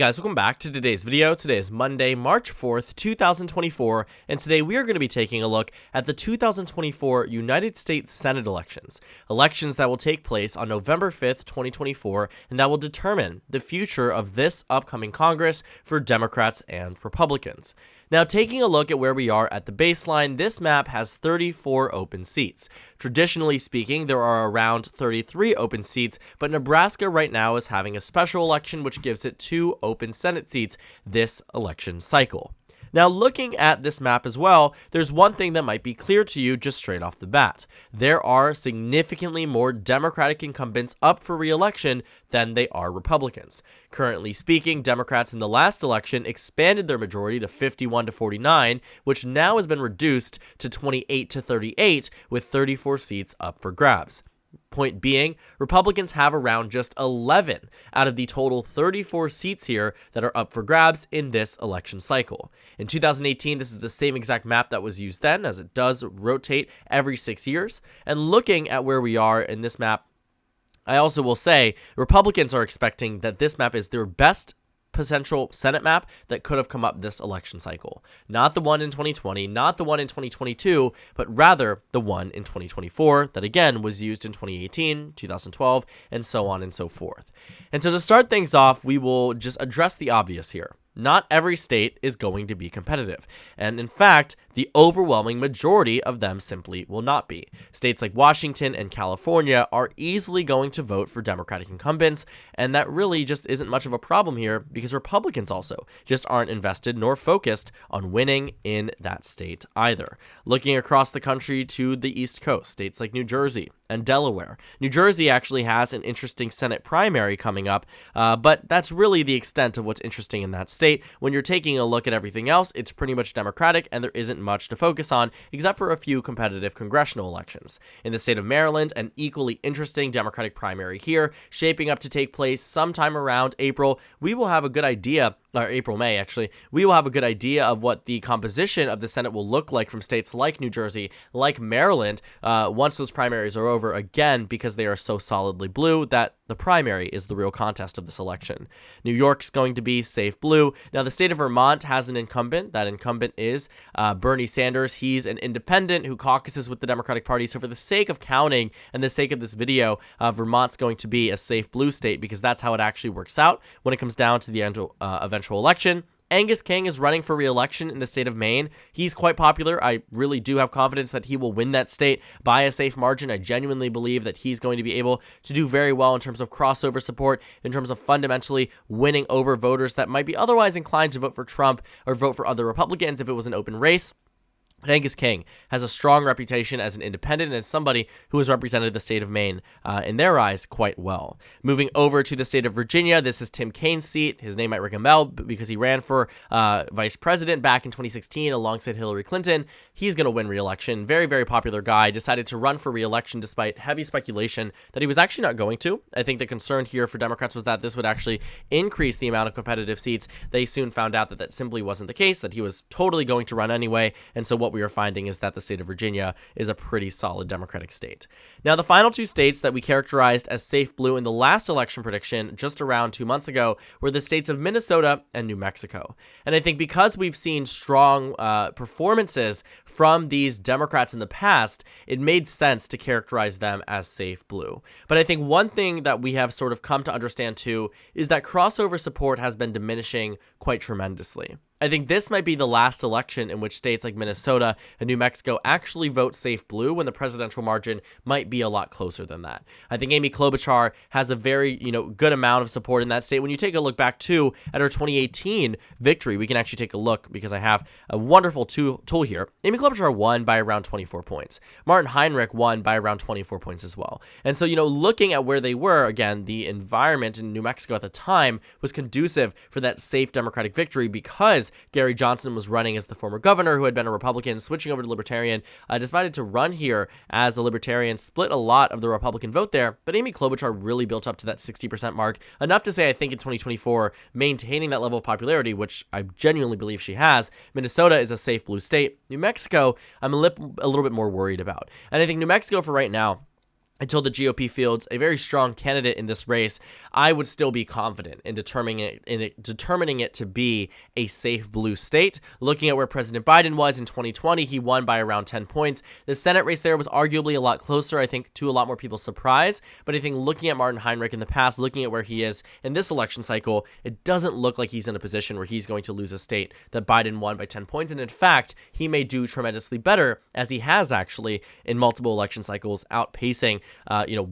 Guys, welcome back to today's video. Today is Monday, March 4th, 2024, and today we are going to be taking a look at the 2024 United States Senate elections that will take place on November 5th, 2024, and that will determine the future of this upcoming Congress for Democrats and Republicans. Now, taking a look at where we are at the baseline, this map has 34 open seats. Traditionally speaking, there are around 33 open seats, but Nebraska right now is having a special election which gives it 2 open Senate seats this election cycle. Now, looking at this map as well, there's one thing that might be clear to you just straight off the bat. There are significantly more Democratic incumbents up for re-election than they are Republicans. Currently speaking, Democrats in the last election expanded their majority to 51 to 49, which now has been reduced to 28 to 38, with 34 seats up for grabs. Point being, Republicans have around just 11 out of the total 34 seats here that are up for grabs in this election cycle. In 2018, this is the same exact map that was used then, as it does rotate every 6 years. And looking at where we are in this map, I also will say Republicans are expecting that this map is their best potential Senate map that could have come up this election cycle. Not the one in 2020, not the one in 2022, but rather the one in 2024 that again was used in 2018, 2012, and so on and so forth. And so to start things off, we will just address the obvious here. Not every state is going to be competitive, and in fact, the overwhelming majority of them simply will not be. States like Washington and California are easily going to vote for Democratic incumbents, and that really just isn't much of a problem here because Republicans also just aren't invested nor focused on winning in that state either. Looking across the country to the East Coast, states like New Jersey and Delaware. New Jersey actually has an interesting Senate primary coming up, but that's really the extent of what's interesting in that state. When you're taking a look at everything else, it's pretty much Democratic, and there isn't much to focus on except for a few competitive congressional elections. In the state of Maryland, an equally interesting Democratic primary here, shaping up to take place sometime around April. We will have a good idea, or April, May actually, we will have a good idea of what the composition of the Senate will look like from states like New Jersey, like Maryland, once those primaries are over, again, because they are so solidly blue that the primary is the real contest of this election. New York's going to be safe blue. Now, the state of Vermont has an incumbent. That incumbent is Bernie Sanders. He's an independent who caucuses with the Democratic Party. So for the sake of counting and the sake of this video, Vermont's going to be a safe blue state because that's how it actually works out when it comes down to the eventual election. Angus King is running for re-election in the state of Maine. He's quite popular. I really do have confidence that he will win that state by a safe margin. I genuinely believe that he's going to be able to do very well in terms of crossover support, in terms of fundamentally winning over voters that might be otherwise inclined to vote for Trump or vote for other Republicans if it was an open race. But Angus King has a strong reputation as an independent and as somebody who has represented the state of Maine, in their eyes, quite well. Moving over to the state of Virginia, this is Tim Kaine's seat. His name might ring a bell because he ran for vice president back in 2016 alongside Hillary Clinton. He's going to win re-election. Very, very popular guy. Decided to run for re-election despite heavy speculation that he was actually not going to. I think the concern here for Democrats was that this would actually increase the amount of competitive seats. They soon found out that that simply wasn't the case, that he was totally going to run anyway, and so what we are finding is that the state of Virginia is a pretty solid Democratic state. Now, the final 2 states that we characterized as safe blue in the last election prediction just around 2 months ago were the states of Minnesota and New Mexico. And I think because we've seen strong performances from these Democrats in the past, it made sense to characterize them as safe blue. But I think one thing that we have sort of come to understand too is that crossover support has been diminishing quite tremendously. I think this might be the last election in which states like Minnesota and New Mexico actually vote safe blue when the presidential margin might be a lot closer than that. I think Amy Klobuchar has a very, good amount of support in that state. When you take a look back too at her 2018 victory, we can actually take a look because I have a wonderful tool here. Amy Klobuchar won by around 24 points. Martin Heinrich won by around 24 points as well. And so, looking at where they were, again, the environment in New Mexico at the time was conducive for that safe Democratic victory because Gary Johnson was running as the former governor who had been a Republican, switching over to Libertarian, decided to run here as a Libertarian, split a lot of the Republican vote there, but Amy Klobuchar really built up to that 60% mark, enough to say I think in 2024, maintaining that level of popularity, which I genuinely believe she has. Minnesota is a safe blue state. New Mexico, I'm a little bit more worried about. And I think New Mexico for right now, until the GOP fields a very strong candidate in this race, I would still be confident in determining it to be a safe blue state. Looking at where President Biden was in 2020, he won by around 10 points. The Senate race there was arguably a lot closer, I think, to a lot more people's surprise. But I think looking at Martin Heinrich in the past, looking at where he is in this election cycle, it doesn't look like he's in a position where he's going to lose a state that Biden won by 10 points. And in fact, he may do tremendously better, as he has actually in multiple election cycles, outpacing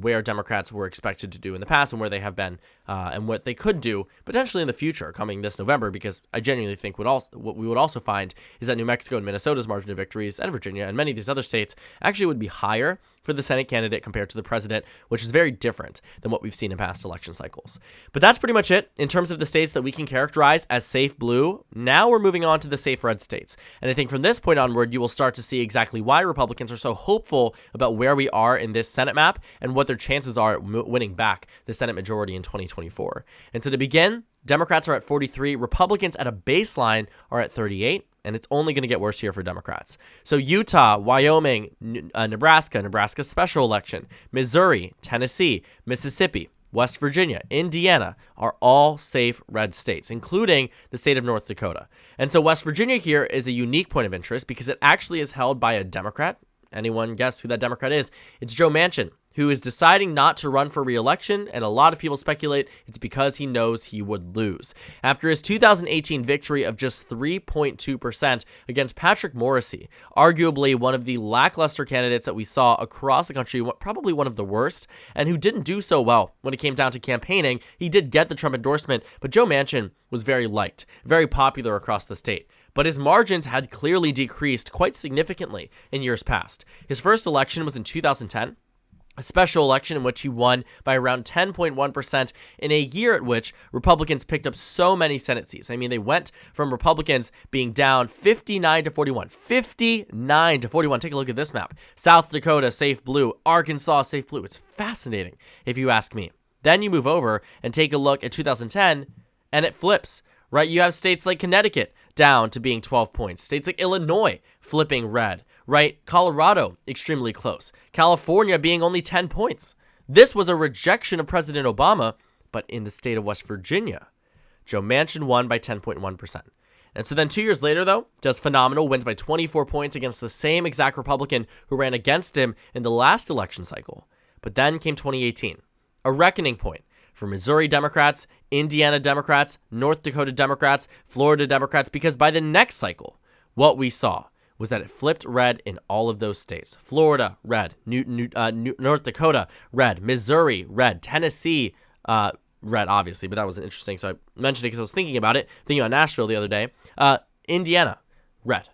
where Democrats were expected to do in the past and where they have been and what they could do potentially in the future coming this November, because I genuinely think what we would also find is that New Mexico and Minnesota's margin of victories and Virginia and many of these other states actually would be higher for the Senate candidate compared to the president, which is very different than what we've seen in past election cycles. But that's pretty much it in terms of the states that we can characterize as safe blue. Now we're moving on to the safe red states. And I think from this point onward, you will start to see exactly why Republicans are so hopeful about where we are in this Senate map and what their chances are at winning back the Senate majority in 2024. And so to begin, Democrats are at 43, Republicans at a baseline are at 38. And it's only going to get worse here for Democrats. So Utah, Wyoming, Nebraska special election, Missouri, Tennessee, Mississippi, West Virginia, Indiana are all safe red states, including the state of North Dakota. And so West Virginia here is a unique point of interest because it actually is held by a Democrat. Anyone guess who that Democrat is? It's Joe Manchin, who is deciding not to run for re-election, and a lot of people speculate it's because he knows he would lose. After his 2018 victory of just 3.2% against Patrick Morrisey, arguably one of the lackluster candidates that we saw across the country, probably one of the worst, and who didn't do so well when it came down to campaigning. He did get the Trump endorsement, but Joe Manchin was very liked, very popular across the state. But his margins had clearly decreased quite significantly in years past. His first election was in 2010, a special election in which he won by around 10.1% in a year at which Republicans picked up so many Senate seats. I mean, they went from Republicans being down 59 to 41. 59 to 41. Take a look at this map. South Dakota, safe blue. Arkansas, safe blue. It's fascinating, if you ask me. Then you move over and take a look at 2010, and it flips, right? You have states like Connecticut down to being 12 points. States like Illinois flipping red, right? Colorado, extremely close. California being only 10 points. This was a rejection of President Obama, but in the state of West Virginia, Joe Manchin won by 10.1%. And so then 2 years later, though, does phenomenal, wins by 24 points against the same exact Republican who ran against him in the last election cycle. But then came 2018, a reckoning point for Missouri Democrats, Indiana Democrats, North Dakota Democrats, Florida Democrats, because by the next cycle, what we saw was that it flipped red in all of those states. Florida, red. North Dakota, red. Missouri, red. Tennessee, red, obviously, but that wasn't interesting, so I mentioned it because I was thinking about Nashville the other day. Indiana, red.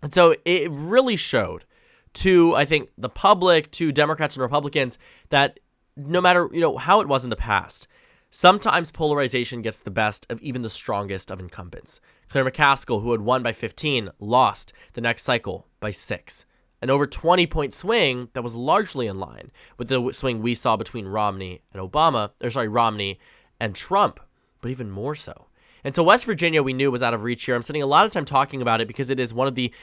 And so it really showed to, I think, the public, to Democrats and Republicans, that no matter, how it was in the past, sometimes polarization gets the best of even the strongest of incumbents. Claire McCaskill, who had won by 15, lost the next cycle by 6. An over 20-point swing that was largely in line with the swing we saw between Romney and Trump, but even more so. And so West Virginia we knew was out of reach here. I'm spending a lot of time talking about it because it is one of the,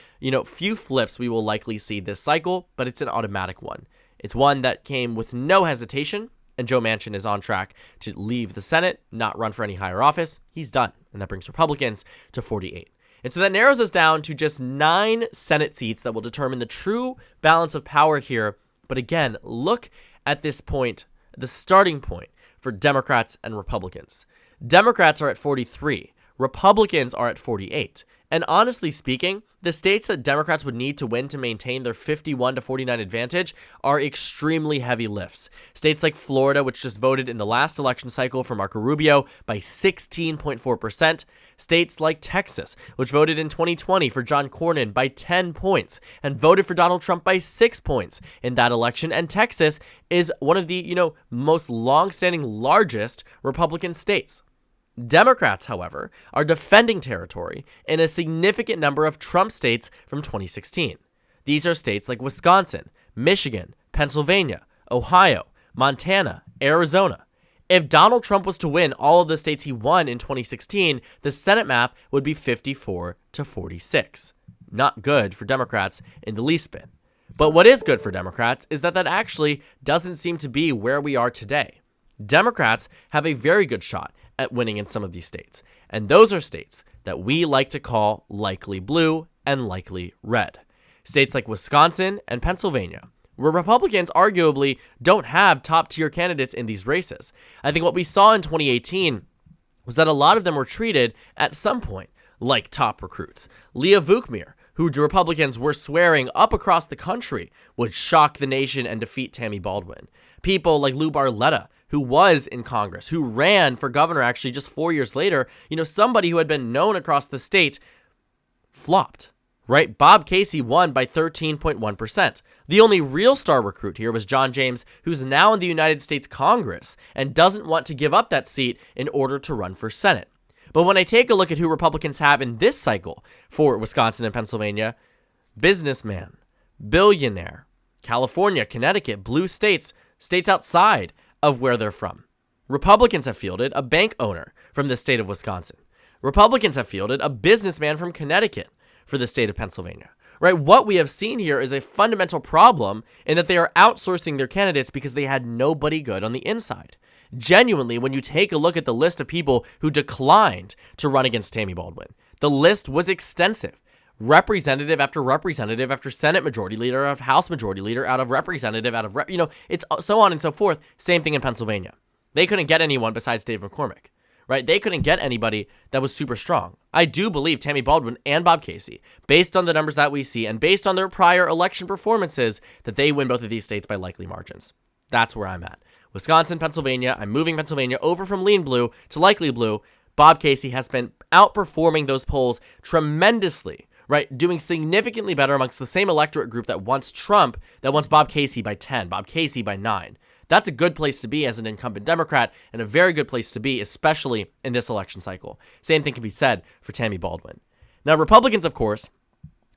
few flips we will likely see this cycle, but it's an automatic one. It's one that came with no hesitation, and Joe Manchin is on track to leave the Senate, not run for any higher office. He's done, and that brings Republicans to 48. And so that narrows us down to just 9 Senate seats that will determine the true balance of power here. But again, look at this point, the starting point for Democrats and Republicans. Democrats are at 43. Republicans are at 48. And honestly speaking, the states that Democrats would need to win to maintain their 51 to 49 advantage are extremely heavy lifts. States like Florida, which just voted in the last election cycle for Marco Rubio by 16.4%. States like Texas, which voted in 2020 for John Cornyn by 10 points and voted for Donald Trump by 6 points in that election. And Texas is one of the, most long-standing, largest Republican states. Democrats, however, are defending territory in a significant number of Trump states from 2016. These are states like Wisconsin, Michigan, Pennsylvania, Ohio, Montana, Arizona. If Donald Trump was to win all of the states he won in 2016, the Senate map would be 54 to 46. Not good for Democrats in the least bit. But what is good for Democrats is that actually doesn't seem to be where we are today. Democrats have a very good shot at winning in some of these states, and those are states that we like to call likely blue and likely red. States like Wisconsin and Pennsylvania, where Republicans arguably don't have top-tier candidates in these races. I think what we saw in 2018 was that a lot of them were treated at some point like top recruits. Leah Vukmir, who the Republicans were swearing up across the country would shock the nation and defeat Tammy Baldwin. People like Lou Barletta, who was in Congress, who ran for governor actually just 4 years later, somebody who had been known across the state, flopped, right? Bob Casey won by 13.1%. The only real star recruit here was John James, who's now in the United States Congress and doesn't want to give up that seat in order to run for Senate. But when I take a look at who Republicans have in this cycle for Wisconsin and Pennsylvania, businessman, billionaire, California, Connecticut, blue states, states outside of where they're from. Republicans have fielded a bank owner from the state of Wisconsin. Republicans have fielded a businessman from Connecticut for the state of Pennsylvania. Right? What we have seen here is a fundamental problem in that they are outsourcing their candidates because they had nobody good on the inside. Genuinely, when you take a look at the list of people who declined to run against Tammy Baldwin, the list was extensive. Representative after Senate majority leader, out of House majority leader, out of representative, it's so on and so forth. Same thing in Pennsylvania. They couldn't get anyone besides Dave McCormick, right? They couldn't get anybody that was super strong. I do believe Tammy Baldwin and Bob Casey, based on the numbers that we see and based on their prior election performances, that they win both of these states by likely margins. That's where I'm at. Wisconsin, Pennsylvania. I'm moving Pennsylvania over from lean blue to likely blue. Bob Casey has been outperforming those polls tremendously, right? Doing significantly better amongst the same electorate group that wants Trump, that wants Bob Casey by 10, Bob Casey by 9. That's a good place to be as an incumbent Democrat and a very good place to be, especially in this election cycle. Same thing can be said for Tammy Baldwin. Now, Republicans, of course,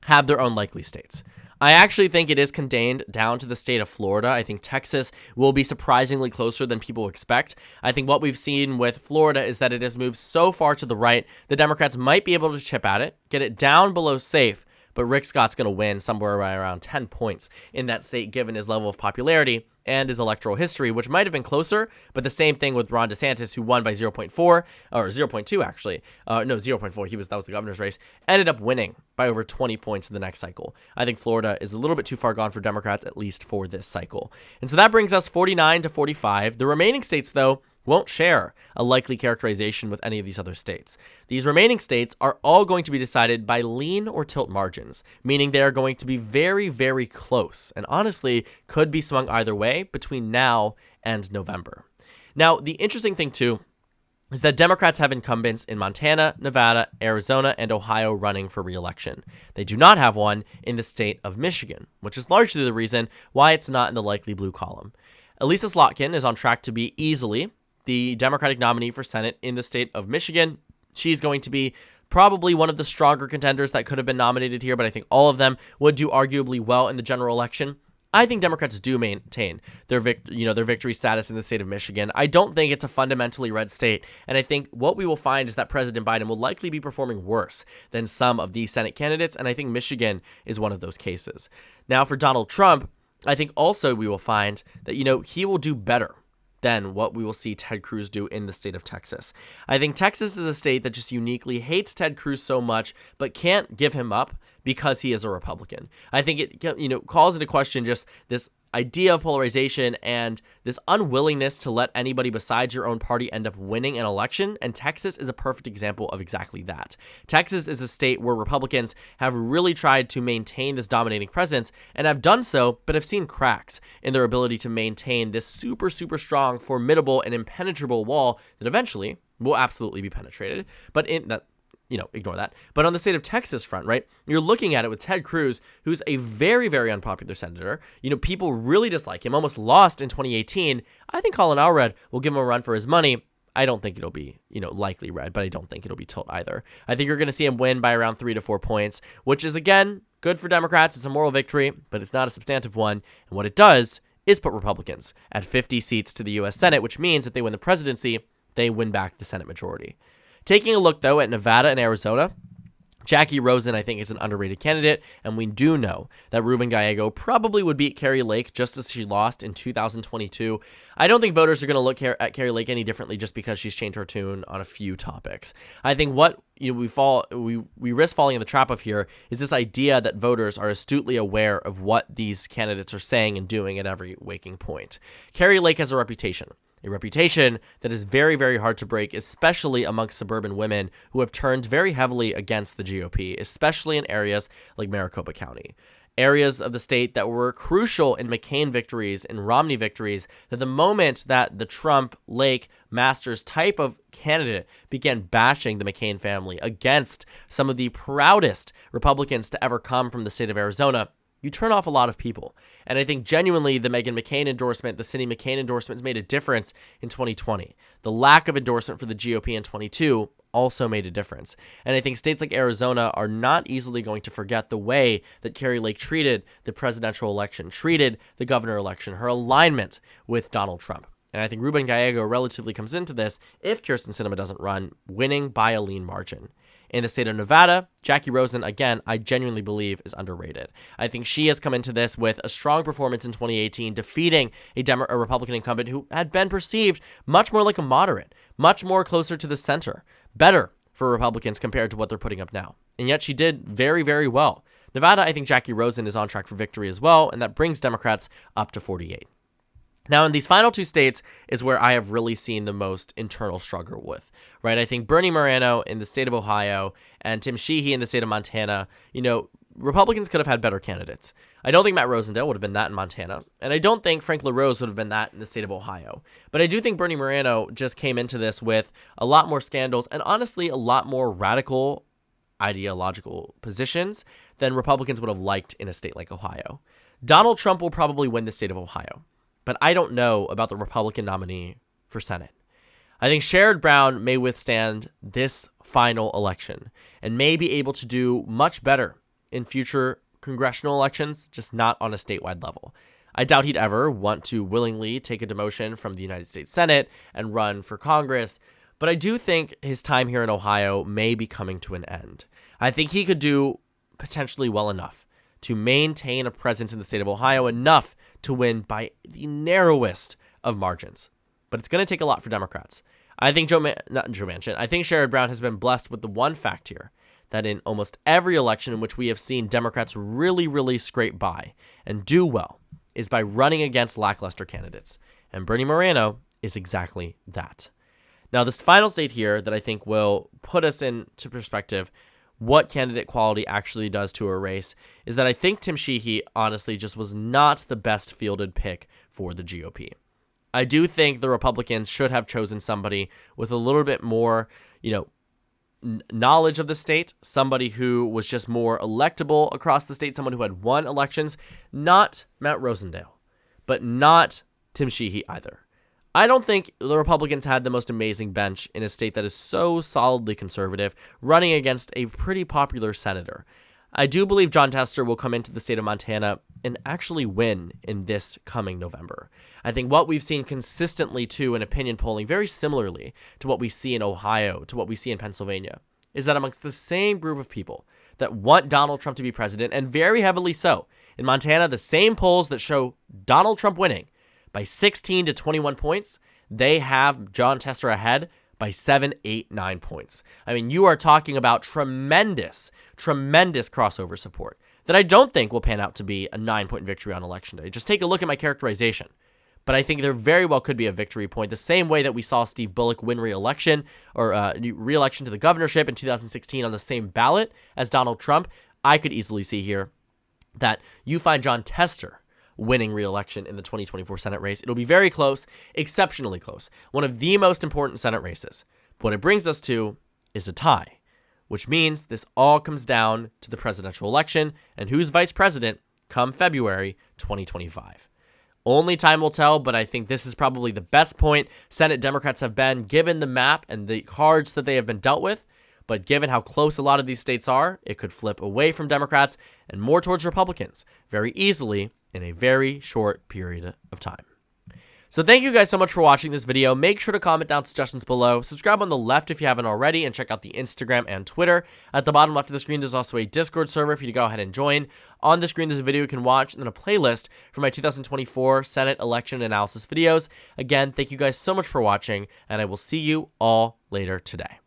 have their own likely states. I actually think it is contained down to the state of Florida. I think Texas will be surprisingly closer than people expect. I think what we've seen with Florida is that it has moved so far to the right, the Democrats might be able to chip at it, get it down below safe, but Rick Scott's going to win somewhere around 10 points in that state given his level of popularity and his electoral history, which might have been closer, but the same thing with Ron DeSantis, who won by 0.4, or 0.2 actually. No, 0.4, that was the governor's race, ended up winning by over 20 points in the next cycle. I think Florida is a little bit too far gone for Democrats, at least for this cycle. And so that brings us 49 to 45. The remaining states, though, won't share a likely characterization with any of these other states. These remaining states are all going to be decided by lean or tilt margins, meaning they are going to be very, very close, and honestly could be swung either way between now and November. Now, the interesting thing, too, is that Democrats have incumbents in Montana, Nevada, Arizona, and Ohio running for re-election. They do not have one in the state of Michigan, which is largely the reason why it's not in the likely blue column. Elisa Slotkin is on track to be easily the Democratic nominee for Senate in the state of Michigan. She's going to be probably one of the stronger contenders that could have been nominated here, but I think all of them would do arguably well in the general election. I think Democrats do maintain their victory status in the state of Michigan. I don't think it's a fundamentally red state, and I think what we will find is that President Biden will likely be performing worse than some of these Senate candidates, and I think Michigan is one of those cases. Now, for Donald Trump, I think also we will find that, he will do better than what we will see Ted Cruz do in the state of Texas. I think Texas is a state that just uniquely hates Ted Cruz so much, but can't give him up because he is a Republican. I think it, calls into question just this idea of polarization and this unwillingness to let anybody besides your own party end up winning an election, and Texas is a perfect example of exactly that. Texas is a state where Republicans have really tried to maintain this dominating presence and have done so, but have seen cracks in their ability to maintain this super, super strong, formidable, and impenetrable wall that eventually will absolutely be penetrated, but in that, ignore that. But on the state of Texas front, right, you're looking at it with Ted Cruz, who's a very, very unpopular senator. People really dislike him, almost lost in 2018. I think Colin Allred will give him a run for his money. I don't think it'll be, likely red, but I don't think it'll be tilt either. I think you're going to see him win by around 3 to 4 points, which is, again, good for Democrats. It's a moral victory, but it's not a substantive one. And what it does is put Republicans at 50 seats to the U.S. Senate, which means if they win the presidency, they win back the Senate majority. Taking a look, though, at Nevada and Arizona, Jackie Rosen, I think, is an underrated candidate, and we do know that Ruben Gallego probably would beat Carrie Lake just as she lost in 2022. I don't think voters are going to look at Carrie Lake any differently just because she's changed her tune on a few topics. I think what we risk falling in the trap of here is this idea that voters are astutely aware of what these candidates are saying and doing at every waking point. Carrie Lake has a reputation that is very, very hard to break, especially amongst suburban women who have turned very heavily against the GOP, especially in areas like Maricopa County. Areas of the state that were crucial in McCain victories and Romney victories, that the moment that the Trump, Lake, Masters type of candidate began bashing the McCain family against some of the proudest Republicans to ever come from the state of Arizona, you turn off a lot of people. And I think genuinely the Meghan McCain endorsement, the Cindy McCain endorsements made a difference in 2020. The lack of endorsement for the GOP in 22 also made a difference. And I think states like Arizona are not easily going to forget the way that Carrie Lake treated the presidential election, treated the governor election, her alignment with Donald Trump. And I think Ruben Gallego relatively comes into this, if Kyrsten Sinema doesn't run, winning by a lean margin. In the state of Nevada, Jackie Rosen, again, I genuinely believe is underrated. I think she has come into this with a strong performance in 2018, defeating a Republican incumbent who had been perceived much more like a moderate, much more closer to the center, better for Republicans compared to what they're putting up now. And yet she did very, very well. Nevada, I think Jackie Rosen is on track for victory as well, and that brings Democrats up to 48. Now, in these final two states is where I have really seen the most internal struggle with, right? I think Bernie Moreno in the state of Ohio and Tim Sheehy in the state of Montana, Republicans could have had better candidates. I don't think Matt Rosendale would have been that in Montana, and I don't think Frank LaRose would have been that in the state of Ohio. But I do think Bernie Moreno just came into this with a lot more scandals and honestly a lot more radical ideological positions than Republicans would have liked in a state like Ohio. Donald Trump will probably win the state of Ohio, but I don't know about the Republican nominee for Senate. I think Sherrod Brown may withstand this final election and may be able to do much better in future congressional elections, just not on a statewide level. I doubt he'd ever want to willingly take a demotion from the United States Senate and run for Congress, but I do think his time here in Ohio may be coming to an end. I think he could do potentially well enough to maintain a presence in the state of Ohio, enough to win by the narrowest of margins. But it's going to take a lot for Democrats. I think I think Sherrod Brown has been blessed with the one fact here, that in almost every election in which we have seen Democrats really, really scrape by and do well is by running against lackluster candidates. And Bernie Moreno is exactly that. Now, this final state here that I think will put us into perspective what candidate quality actually does to a race is that I think Tim Sheehy honestly just was not the best fielded pick for the GOP. I do think the Republicans should have chosen somebody with a little bit more, knowledge of the state, somebody who was just more electable across the state, someone who had won elections, not Matt Rosendale, but not Tim Sheehy either. I don't think the Republicans had the most amazing bench in a state that is so solidly conservative, running against a pretty popular senator. I do believe Jon Tester will come into the state of Montana and actually win in this coming November. I think what we've seen consistently, too, in opinion polling, very similarly to what we see in Ohio, to what we see in Pennsylvania, is that amongst the same group of people that want Donald Trump to be president, and very heavily so, in Montana, the same polls that show Donald Trump winning by 16 to 21 points, they have Jon Tester ahead by 7, 8, 9 points. I mean, you are talking about tremendous crossover support that I don't think will pan out to be a 9-point victory on Election Day. Just take a look at my characterization. But I think there very well could be a victory point, the same way that we saw Steve Bullock win re-election or re-election to the governorship in 2016 on the same ballot as Donald Trump. I could easily see here that you find Jon Tester winning re-election in the 2024 Senate race. It'll be very close, exceptionally close. One of the most important Senate races. But what it brings us to is a tie, which means this all comes down to the presidential election and who's vice president come February 2025. Only time will tell, but I think this is probably the best point Senate Democrats have been given the map and the cards that they have been dealt with. But given how close a lot of these states are, it could flip away from Democrats and more towards Republicans very easily in a very short period of time. So thank you guys so much for watching this video. Make sure to comment down suggestions below. Subscribe on the left if you haven't already, and check out the Instagram and Twitter. At the bottom left of the screen, there's also a Discord server for you to go ahead and join. On the screen, there's a video you can watch, and then a playlist for my 2024 Senate election analysis videos. Again, thank you guys so much for watching, and I will see you all later today.